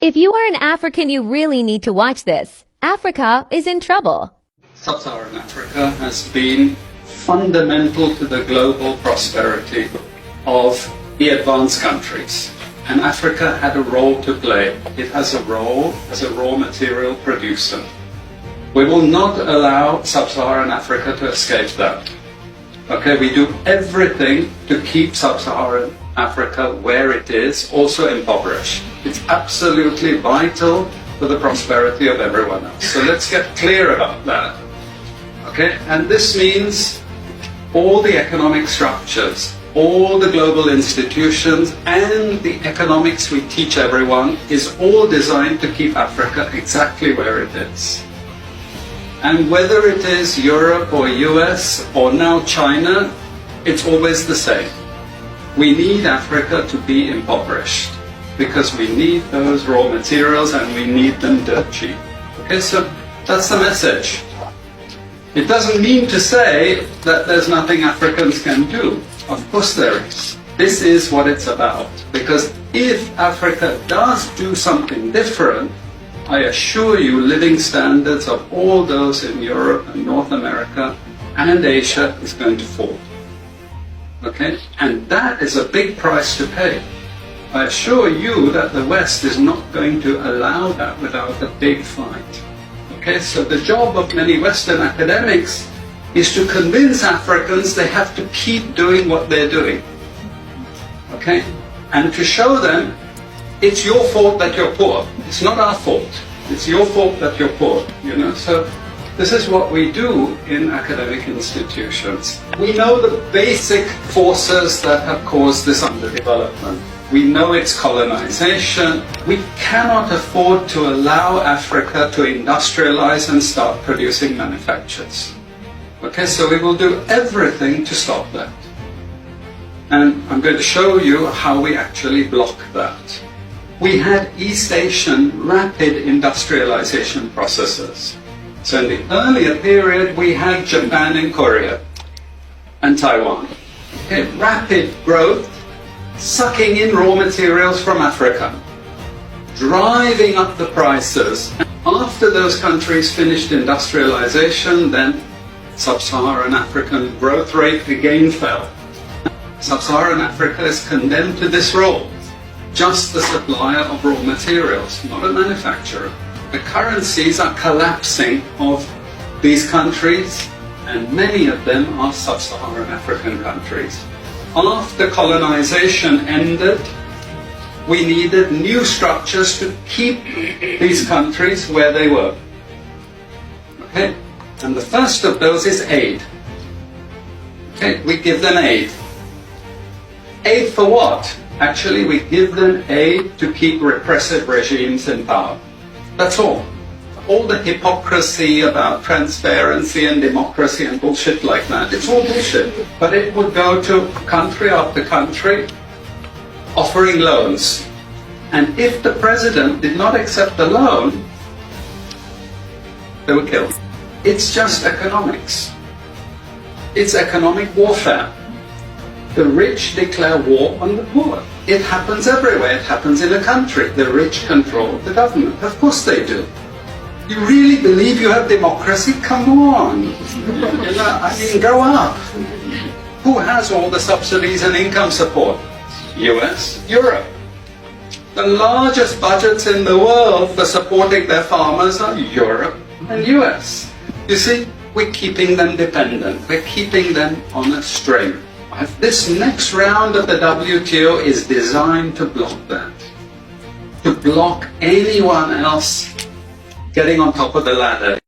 If you are an African, you really need to watch this. Africa is in trouble. Sub-Saharan Africa has been fundamental to the global prosperity of the advanced countries. And Africa had a role to play. It has a role as a raw material producer. We will not allow Sub-Saharan Africa to escape that. Okay, we do everything to keep Sub-Saharan Africa where it is, also impoverished. It's absolutely vital for the prosperity of everyone else. So let's get clear about that. Okay, and this means all the economic structures, all the global institutions, and the economics we teach everyone is all designed to keep Africa exactly where it is. And whether it is Europe or US or now China, it's always the same. We need Africa to be impoverished because we need those raw materials and we need them dirt cheap. Okay, so that's the message. It doesn't mean to say that there's nothing Africans can do. Of course there is. This is what it's about. Because if Africa does do something different, I assure you living standards of all those in Europe and North America and Asia is going to fall. Okay? And that is a big price to pay. I assure you that the West is not going to allow that without a big fight. Okay? So the job of many Western academics is to convince Africans they have to keep doing what they're doing. Okay? And to show them it's your fault that you're poor. It's not our fault. It's your fault that you're poor. You know? So this is what we do in academic institutions. We know the basic forces that have caused this underdevelopment. We know it's colonization. We cannot afford to allow Africa to industrialize and start producing manufactures. Okay, so we will do everything to stop that. And I'm going to show you how we actually block that. We had East Asian rapid industrialization processes. So in the earlier period, we had Japan and Korea and Taiwan. Okay, rapid growth, sucking in raw materials from Africa, driving up the prices. After those countries finished industrialization, then Sub-Saharan African growth rate again fell. Sub-Saharan Africa is condemned to this role, just the supplier of raw materials, not a manufacturer. The currencies are collapsing of these countries, and many of them are Sub-Saharan African countries. After colonization ended, we needed new structures to keep these countries where they were. Okay? And the first of those is aid. Okay, we give them aid. Aid for what? Actually, we give them aid to keep repressive regimes in power. That's all. All the hypocrisy about transparency and democracy and bullshit like that, it's all bullshit. But it would go to country after country offering loans. And if the president did not accept the loan, they were killed. It's just economics. It's economic warfare. The rich declare war on the poor. It happens everywhere. It happens in a country. The rich control the government. Of course they do. You really believe you have democracy? Come on. You know, I mean, grow up. Who has all the subsidies and income support? US, Europe. The largest budgets in the world for supporting their farmers are Europe and US. You see, we're keeping them dependent. We're keeping them on a string. This next round of the WTO is designed to block that. To block anyone else getting on top of the ladder.